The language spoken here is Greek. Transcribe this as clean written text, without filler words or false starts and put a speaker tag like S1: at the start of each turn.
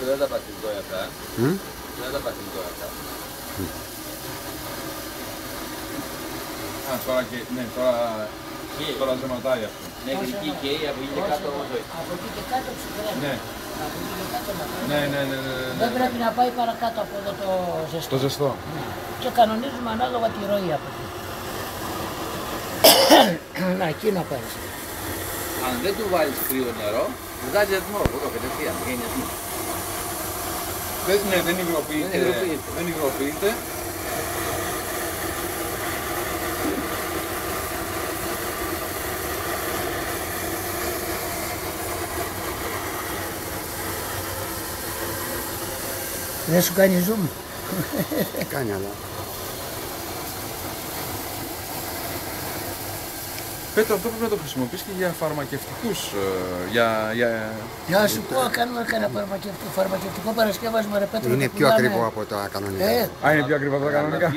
S1: δεν τα παθητώ αυτά. Δεν τα παθητώ αυτά.
S2: Α, τώρα και, ναι, τώρα ζεματάει αυτό.
S1: Ναι, εκεί και από εκεί και κάτω όμως όχι.
S3: Από εκεί και κάτω ψυχραίνει.
S2: Ναι.
S3: Από εκεί και κάτω να πάει.
S2: Ναι.
S3: Δεν πρέπει να πάει παρακάτω από εδώ το ζεστό.
S2: Το ζεστό.
S3: Και κανονίζουμε ανάλογα τη ροή από εκεί. Να, εκεί να πάει.
S1: Αν δεν του βάλεις κρύο νερό, βγάζει ατμό, εδώ κατευθείαν, βγαίνει ατμό.
S2: Ναι, δεν υγροποιείται. Δεν υγροποιείται.
S3: Δεν σου κάνει zoom.
S4: Κάνει, αλλά.
S2: Πέτρο, αυτό πρέπει να το χρησιμοποιείς και για φαρμακευτικούς.
S3: Για σου πω, κάνουμε κανένα φαρμακευτικό παρασκεύασμα, ρε Πέτρο.
S4: Είναι πιο ακριβό από τα κανονικά.
S2: Α, είναι πιο ακριβό από τα κανονικά.